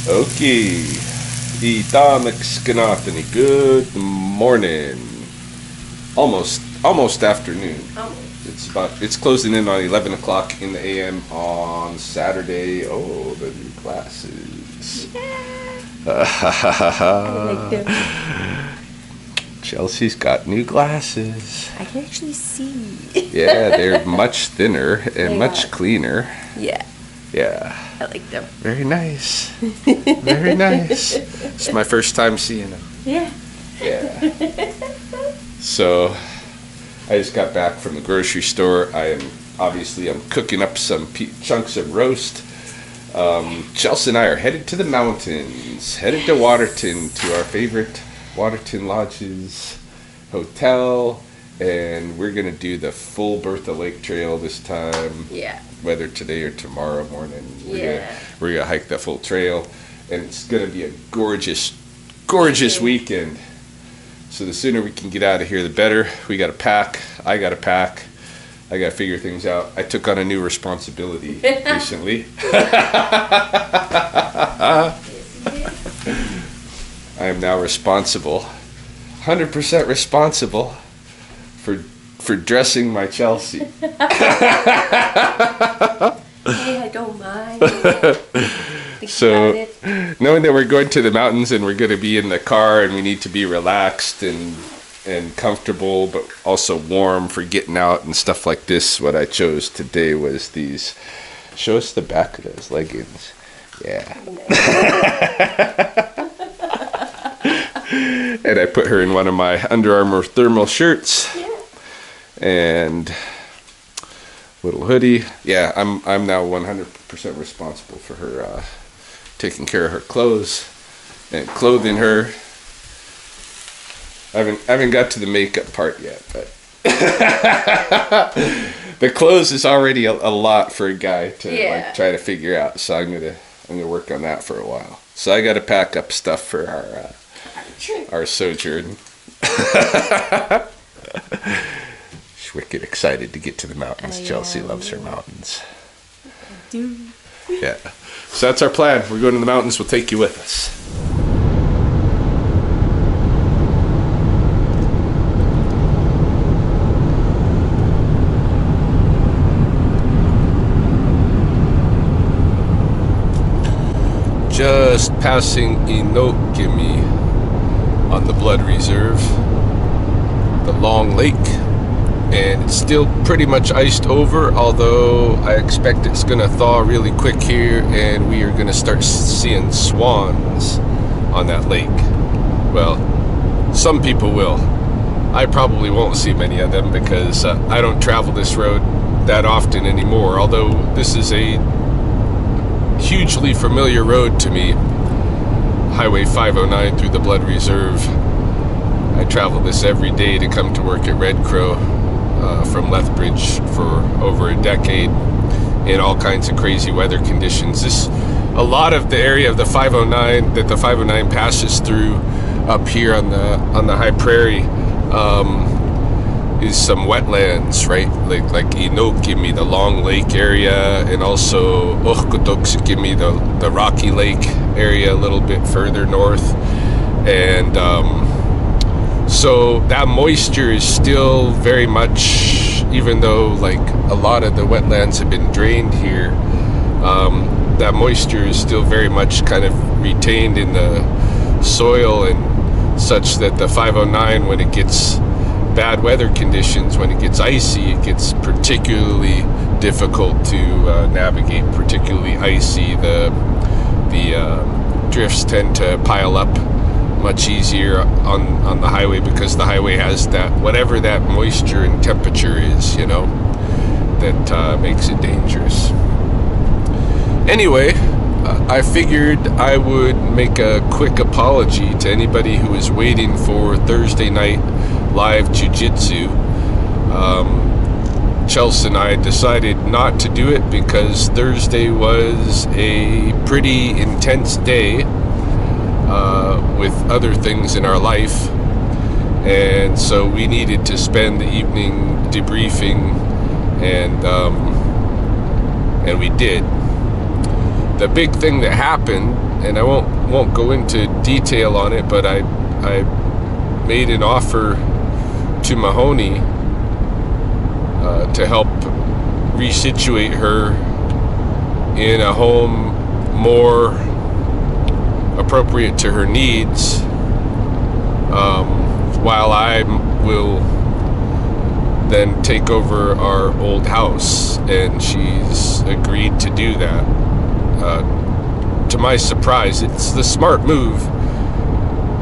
Okay. Itamakskanatani. Good morning. Almost afternoon. It's closing in on 11 o'clock in the AM on Saturday. Oh, the new glasses. Yeah. I like them. Chelsea's got new glasses. I can actually see. Yeah, they're much thinner and much cleaner. Yeah. Yeah. I like them. Very nice. Very nice. It's my first time seeing them. Yeah. Yeah. So, I just got back from the grocery store. I'm cooking up some chunks of roast. Chels and I are headed to the mountains, headed to Waterton, to our favorite Waterton Lodges hotel, and we're gonna do the full Bertha Lake Trail this time. Yeah. Whether today or tomorrow morning, we're gonna hike that full trail, and it's gonna be a gorgeous weekend. So the sooner we can get out of here, the better. We gotta pack. I gotta pack. I gotta figure things out. I took on a new responsibility recently. I am now responsible, 100% responsible for dressing my Chelsea. Hey, I don't mind. So, knowing that we're going to the mountains and we're going to be in the car and we need to be relaxed and comfortable, but also warm for getting out and stuff like this, what I chose today was these. Show us the back of those leggings. Yeah. And I put her in one of my Under Armour thermal shirts. Yeah. And little hoodie. Yeah, I'm now 100% responsible for her, taking care of her clothes and clothing her. I haven't got to the makeup part yet, but the clothes is already a lot for a guy to like try to figure out. So I'm gonna work on that for a while. So I got to pack up stuff for our sojourn. She's wicked excited to get to the mountains. Chelsea loves her mountains. I do. Yeah. So that's our plan. We're going to the mountains. We'll take you with us. Just passing Inokimi on the Blood Reserve, the long lake, and it's still pretty much iced over, although I expect it's gonna thaw really quick here and we are gonna start seeing swans on that lake. Well, some people will. I probably won't see many of them because I don't travel this road that often anymore, although this is a hugely familiar road to me. Highway 509 through the Blood Reserve. I travel this every day to come to work at Red Crow from Lethbridge for over a decade in all kinds of crazy weather conditions. A lot of the area of the 509 that the 509 passes through up here on the high prairie is some wetlands, right? Like Inokimi, the long lake area, and also Ohkotoksikimi, the rocky lake area a little bit further north. And so that moisture is still very much, even though like a lot of the wetlands have been drained here, that moisture is still very much kind of retained in the soil, and such that the 509, when it gets bad weather conditions, when it gets icy, it gets particularly difficult to navigate, particularly icy. The drifts tend to pile up much easier on the highway because the highway has that, whatever that moisture and temperature is, you know, that makes it dangerous. Anyway, I figured I would make a quick apology to anybody who is waiting for Thursday night live jiu-jitsu. Chels and I decided not to do it because Thursday was a pretty intense day with other things in our life, and so we needed to spend the evening debriefing, and we did. The big thing that happened and I won't go into detail on it, but I made an offer to Mahoney to help resituate her in a home more appropriate to her needs, while I will then take over our old house, and she's agreed to do that. To my surprise, it's the smart move.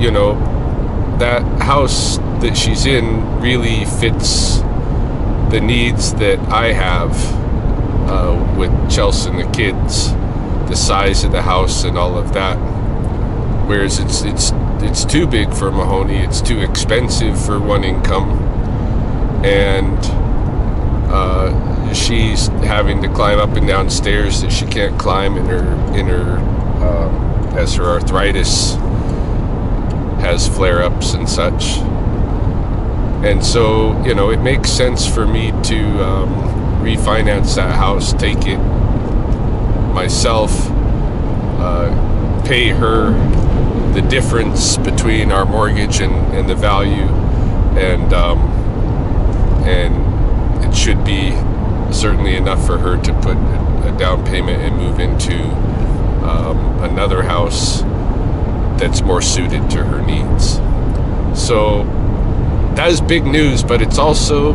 You know, that house that she's in really fits the needs that I have with Chels and the kids, the size of the house and all of that. Whereas it's too big for Mahoney, it's too expensive for one income, and she's having to climb up and down stairs that she can't climb in her as her arthritis has flare-ups and such. And so, you know, it makes sense for me to refinance that house, take it myself, pay her the difference between our mortgage and the value, and it should be certainly enough for her to put a down payment and move into another house that's more suited to her needs. So that is big news, but it's also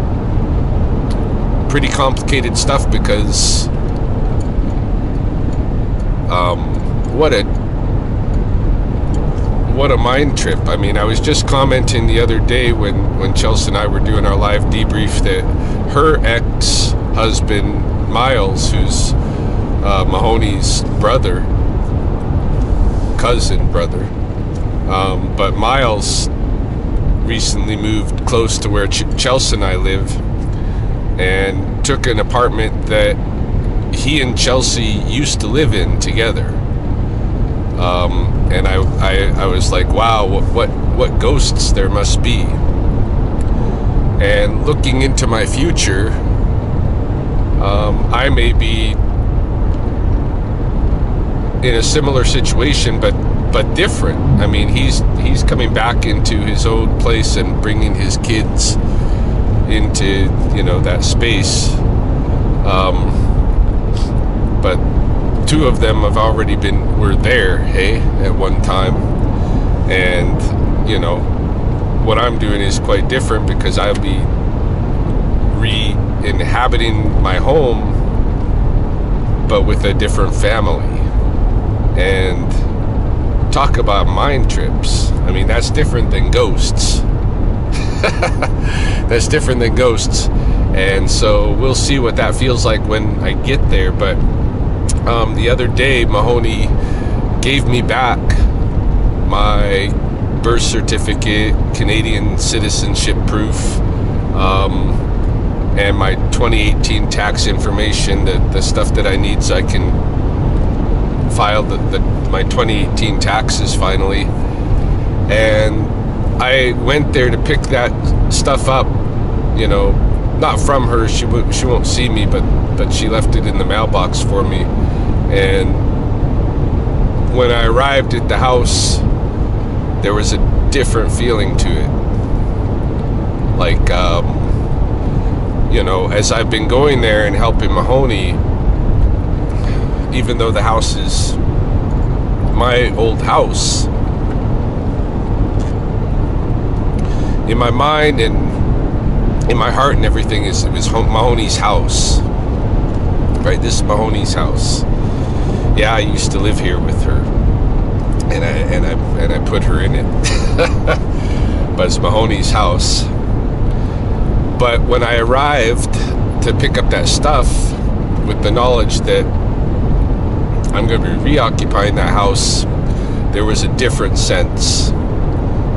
pretty complicated stuff, because what a mind trip. I mean, I was just commenting the other day when Chels and I were doing our live debrief that her ex-husband Miles, who's Mahoney's cousin brother, but Miles recently moved close to where Chels and I live, and took an apartment that he and Chelsea used to live in together. And I was like, wow, what ghosts there must be. And looking into my future, I may be in a similar situation, but different. I mean, he's coming back into his own place and bringing his kids into, you know, that space. But two of them have already were there, at one time. And, you know, what I'm doing is quite different, because I'll be re-inhabiting my home, but with a different family. And talk about mind trips. I mean, that's different than ghosts. That's different than ghosts. And so we'll see what that feels like when I get there. But the other day, Mahoney gave me back my birth certificate, Canadian citizenship proof, and my 2018 tax information, the stuff that I need so I can file my 2018 taxes finally. And I went there to pick that stuff up, you know, not from her, she won't see me, but she left it in the mailbox for me. And when I arrived at the house, there was a different feeling to it. Like, you know, as I've been going there and helping Mahoney, even though the house is my old house, in my mind and in my heart and everything, it was Mahoney's house. Right, this is Mahoney's house. Yeah, I used to live here with her, and I put her in it. But it's Mahoney's house. But when I arrived to pick up that stuff, with the knowledge that I'm going to be reoccupying that house, there was a different sense.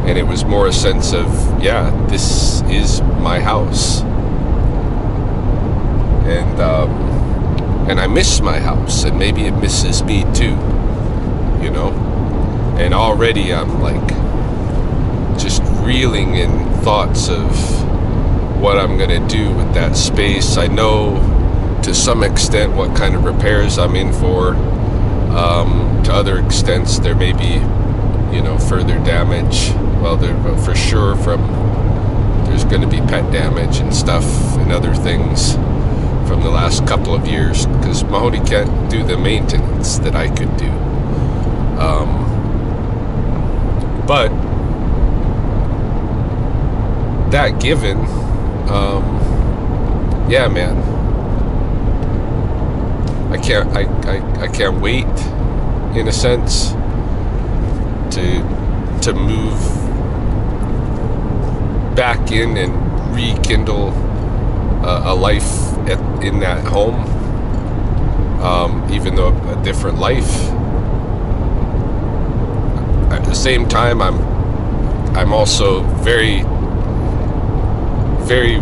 And it was more a sense of, yeah, this is my house. And I miss my house, and maybe it misses me too, you know? And already I'm like just reeling in thoughts of what I'm gonna do with that space. I know to some extent what kind of repairs I'm in for, to other extents. There may be, you know, further damage. Well, for sure there's going to be pet damage and stuff and other things from the last couple of years, because Mahoney can't do the maintenance that I could do. But that given, yeah, man, I can't wait, in a sense, to move back in and rekindle a life in that home, even though a different life. At the same time, I'm also very, very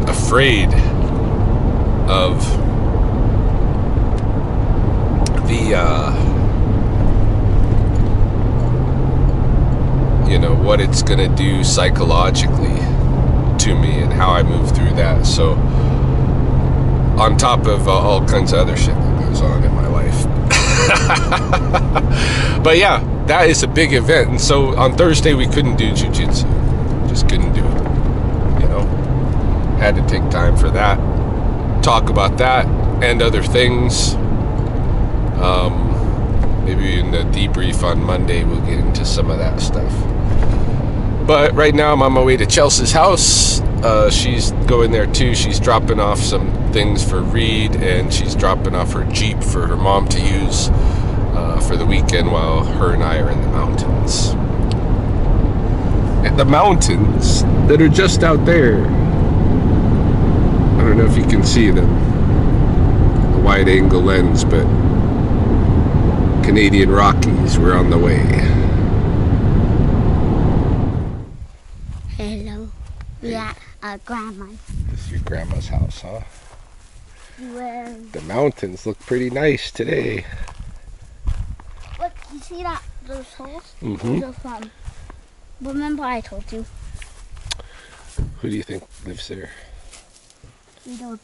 afraid of the you know, what it's gonna do psychologically to me and how I move through that. So on top of all kinds of other shit that goes on in my life. But yeah, that is a big event. And so on Thursday we couldn't do jiu-jitsu. Just couldn't do it, you know. Had to take time for that, talk about that and other things. Maybe in the debrief on Monday we'll get into some of that stuff. But right now I'm on my way to Chelsea's house. She's going there too. She's dropping off some things for Reed, and she's dropping off her Jeep for her mom to use for the weekend while her and I are in the mountains. And the mountains that are just out there. I don't know if you can see them. A wide angle lens, but Canadian Rockies, we're on the way. Hello. We are at grandma's. This is your grandma's house, huh? Well, The mountains look pretty nice today. look, you see that? Those holes? Mm-hmm. Those are from. Remember I told you? Who do you think lives there? You know,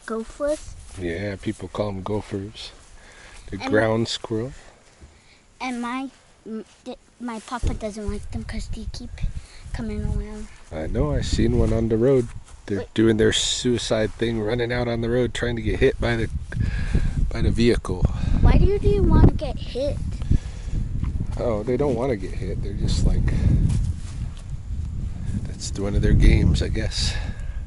gophers. Yeah, people call them gophers. The And- ground squirrel. And my papa doesn't like them because they keep coming around. I know, I seen one on the road. They're Wait. doing their suicide thing, running out on the road, trying to get hit by the vehicle. Why do you want to get hit? Oh, they don't want to get hit. They're just like, that's one of their games, I guess.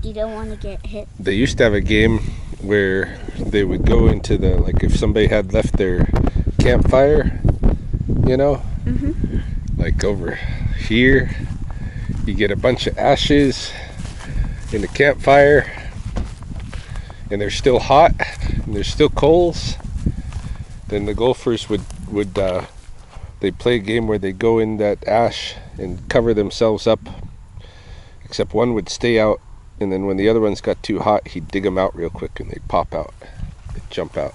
You don't want to get hit. They used to have a game where they would go into the, like if somebody had left their campfire, you know, like over here, you get a bunch of ashes in the campfire and they're still hot and there's still coals. Then the gophers would they play a game where they go in that ash and cover themselves up, except one would stay out, and then when the other ones got too hot, he'd dig them out real quick and they'd pop out, they'd jump out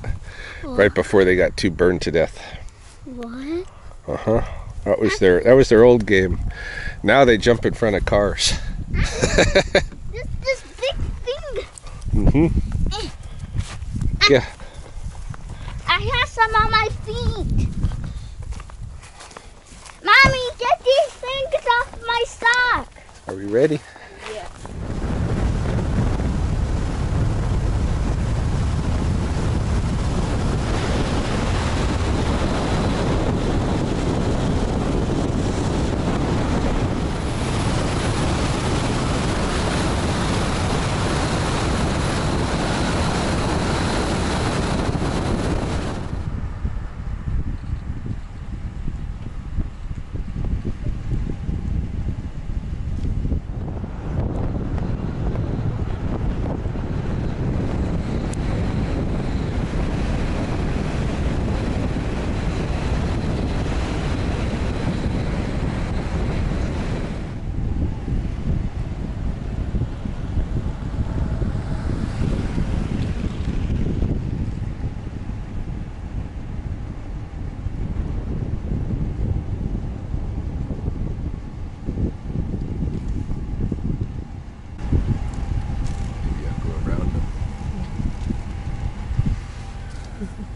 right before they got too burned to death. What? That was their old game. Now they jump in front of cars. This big thing. Yeah. I have some on my feet. Mommy, get these things off my sock. Are we ready? Yeah.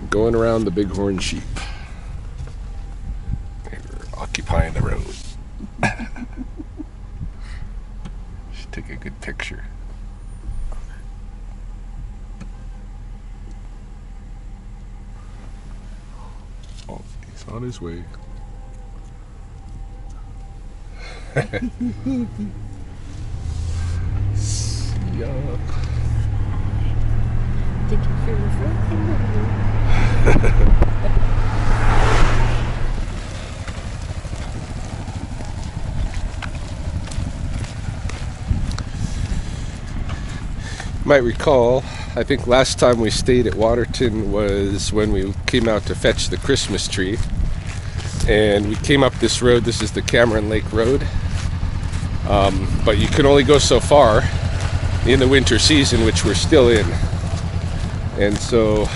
Going around the bighorn sheep. in the road. She took a good picture. Oh, he's on his way. See ya. Thank you for your friend. You might recall, I think last time we stayed at Waterton was when we came out to fetch the Christmas tree. And we came up this road. This is the Cameron Lake Road. But you can only go so far in the winter season, which we're still in. And so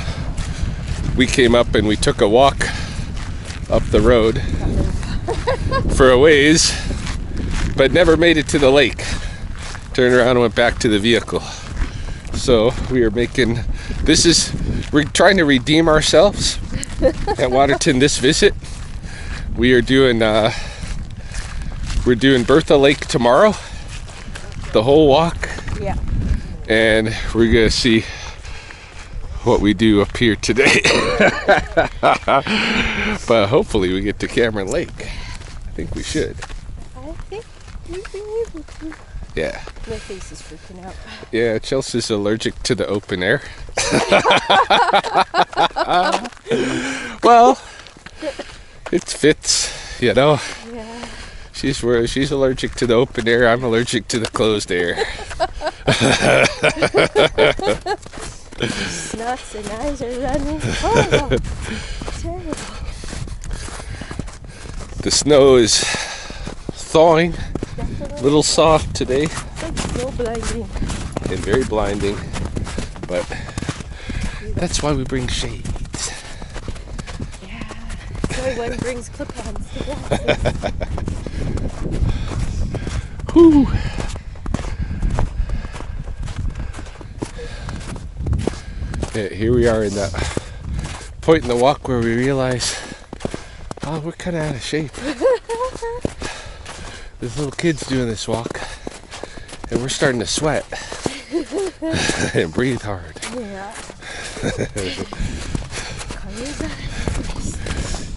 we came up and we took a walk up the road for a ways, but never made it to the lake. Turned around and went back to the vehicle. So we are making, we're trying to redeem ourselves at Waterton this visit. We are doing, we're doing Bertha Lake tomorrow, the whole walk. Yeah. And we're gonna see what we do up here today. But hopefully we get to Cameron Lake. I think we should. I think we've been able to. Yeah. My face is freaking out. Yeah, Chelsea's allergic to the open air. Well, it fits, you know. Yeah. She's allergic to the open air. I'm allergic to the closed air. Snuts and eyes are running. Oh, terrible. The snow is thawing, Definitely. a little soft today, So blinding. and very blinding. But that's why we bring shades. Yeah. Everyone brings clip-ons to glasses. Whew. Yeah, here we are in that point in the walk where we realize, oh, we're kind of out of shape. There's little kids doing this walk, and we're starting to sweat and breathe hard. Yeah.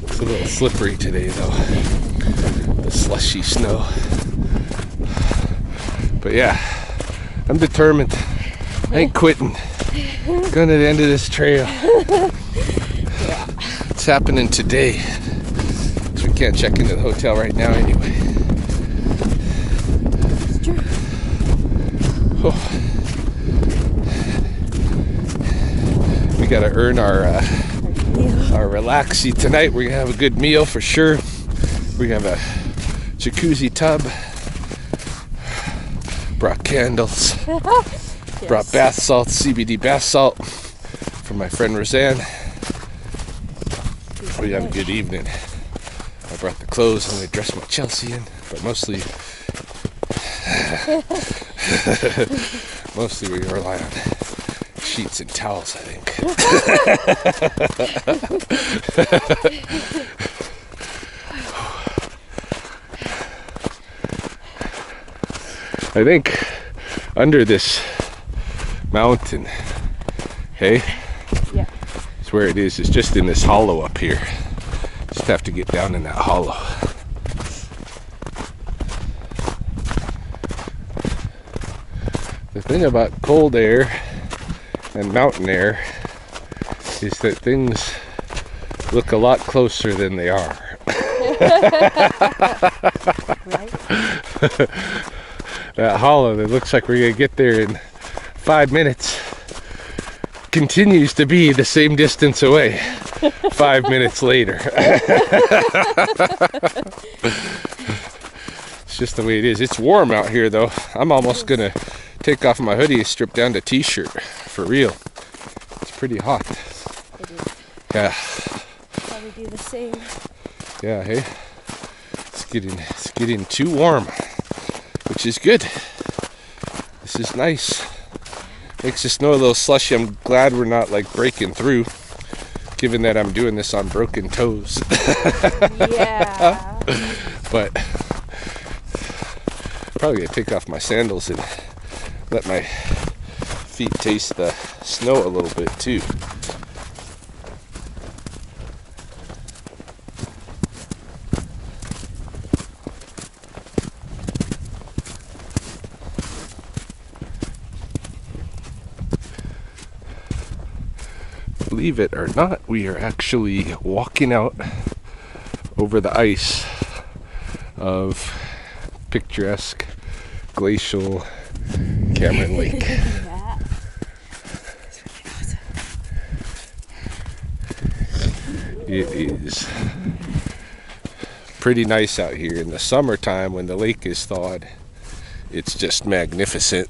It's a little slippery today, though. The slushy snow. But yeah, I'm determined. I ain't quitting. Going to the end of this trail. Yeah. It's happening today. So we can't check into the hotel right now anyway. It's true. Oh. We gotta earn our relaxy tonight. We're gonna have a good meal for sure. We're gonna have a jacuzzi tub. Brought candles. Yes. Brought bath salts, CBD bath salt from my friend Roseanne. We have a good evening. I brought the clothes. I'm gonna dress my Chelsea in, but mostly we rely on sheets and towels, I think. I think under this mountain, hey? Yeah. It's where it is. It's just in this hollow up here. Just have to get down in that hollow. The thing about cold air and mountain air is that things look a lot closer than they are. Right? That hollow that looks like we're gonna get there in 5 minutes continues to be the same distance away 5 minutes later. It's just the way it is. It's warm out here though. I'm almost gonna take off my hoodie and strip down to t-shirt for real. It's pretty hot. It is. Yeah. Probably do the same. Yeah, hey. It's getting too warm, which is good. This is nice. Makes the snow a little slushy. I'm glad we're not like breaking through, given that I'm doing this on broken toes. Yeah. But probably gonna take off my sandals and let my feet taste the snow a little bit too. Believe it or not, we are actually walking out over the ice of picturesque glacial Cameron Lake. Yeah. It's really awesome. It is pretty nice out here in the summertime when the lake is thawed. It's just magnificent.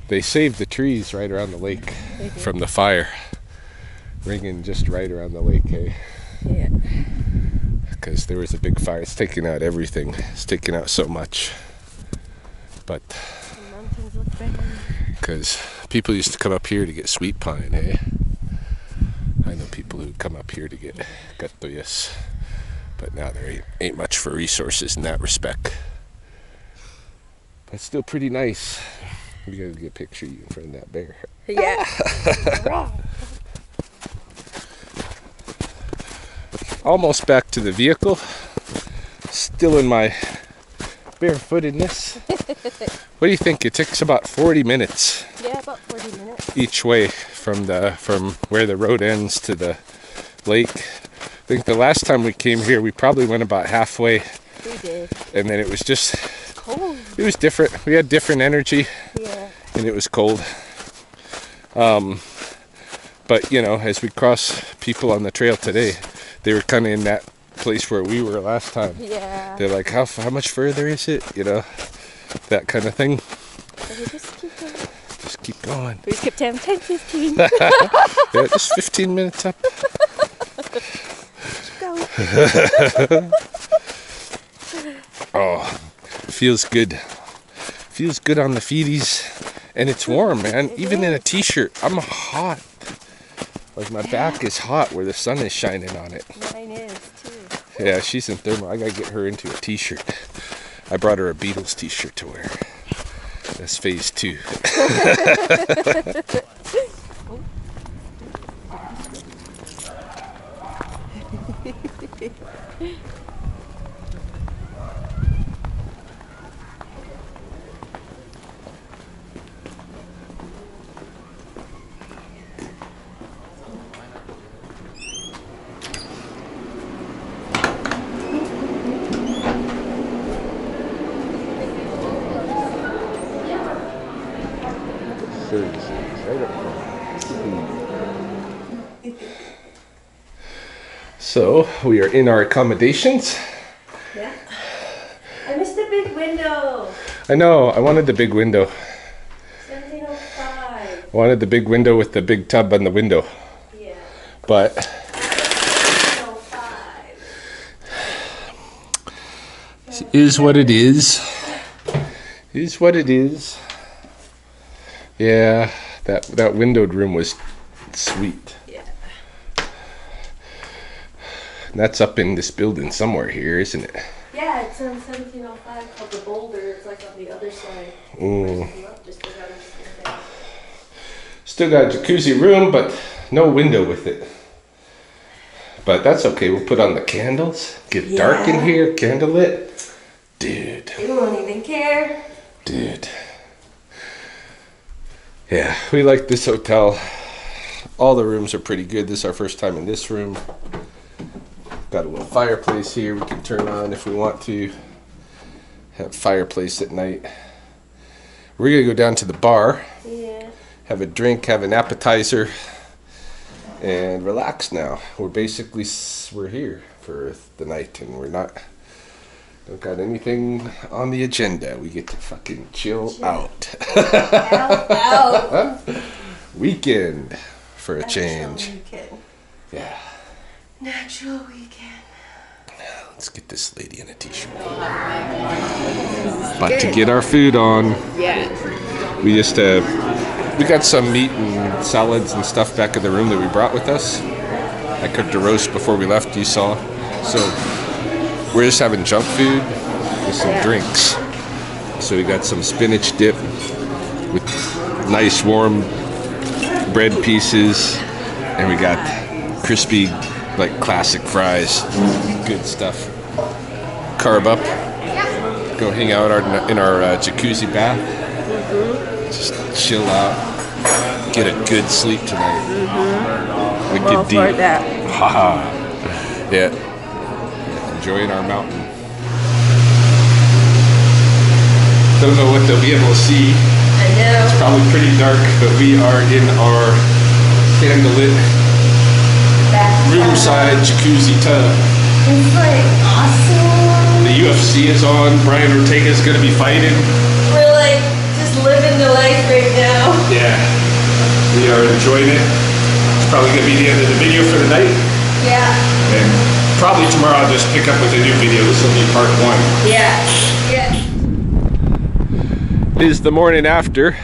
They saved the trees right around the lake from the fire. Ringing just right around the lake, hey? Yeah. Because there was a big fire. It's taking out everything. It's taking out so much. But The mountains look better. because people used to come up here to get sweet pine, hey? I know people who come up here to get catuyas. But now there ain't much for resources in that respect. But it's still pretty nice. We gotta get a picture of you in front of that bear. Yeah. Almost back to the vehicle. Still in my barefootedness. What do you think? It takes about 40 minutes Yeah, about 40 minutes. each way from where the road ends to the lake. I think the last time we came here, we probably went about halfway, We did. and then it was just, Cold. it was different. We had different energy, Yeah. and it was cold. But you know, as we cross people on the trail today, they were kind of in that place where we were last time. Yeah. They're like, how much further is it? You know, that kind of thing. So we just keep going. Just keep going. We kept saying 10, 15. Yeah, just 15 minutes up. Keep going. Oh, feels good. Feels good on the feeties. And it's warm, man. Even in a t-shirt, I'm hot. Like my back is hot where the sun is shining on it. Mine is too. Yeah, she's in thermal. I gotta get her into a t-shirt. I brought her a Beatles t-shirt to wear. That's phase 2. So we are in our accommodations. Yeah. I missed the big window. I know, I wanted the big window. 1705. I wanted the big window with the big tub on the window. Yeah. But 1705. is what it is. Is what it is. Yeah, that windowed room was sweet. Yeah. And that's up in this building somewhere here, isn't it? Yeah, it's on 1705 called the Boulder. It's like on the other side. Still got a jacuzzi room, but no window with it. But that's okay. We'll put on the candles. Get dark in here, candlelit. Dude. You won't even care. Dude. Yeah, we like this hotel. All the rooms are pretty good. This is our first time in this room. Got a little fireplace here we can turn on if we want to. Have fireplace at night. We're gonna go down to the bar. Yeah. Have a drink, have an appetizer, and relax now. We're here for the night, and don't got anything on the agenda. We get to fucking chill out. Out. Weekend for a change. Weekend. Yeah. Natural weekend. Let's get this lady in a t-shirt. About to get our food on. Yeah. We got some meat and salads and stuff back in the room that we brought with us. I cooked a roast before we left, you saw. So we're just having junk food with some drinks. So we got some spinach dip with nice warm bread pieces, and we got crispy, like classic fries. Good stuff. Carb up. Go hang out in our jacuzzi bath. Just chill out. Get a good sleep tonight. Wicked deep. Haha. Yeah. Enjoying our mountain. Don't know what they'll be able to see. I know. It's probably pretty dark, but we are in our candlelit room-side jacuzzi tub. It's like awesome. The UFC is on. Brian Ortega's gonna be fighting. We're like just living the life right now. Yeah. We are enjoying it. It's probably gonna be the end of the video for the night. Yeah. And probably tomorrow I'll just pick up with a new video. This will be part 1. Yeah. Yeah. It is the morning after,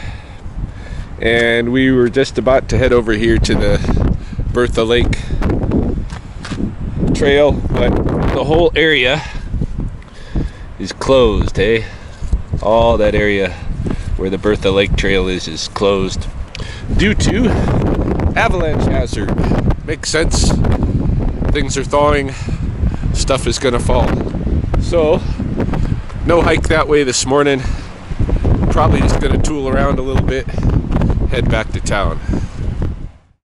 and we were just about to head over here to the Bertha Lake trail, but the whole area is closed, eh? All that area where the Bertha Lake trail is closed due to avalanche hazard. Makes sense. Things are thawing, stuff is gonna fall. So, no hike that way this morning. Probably just gonna tool around a little bit, head back to town.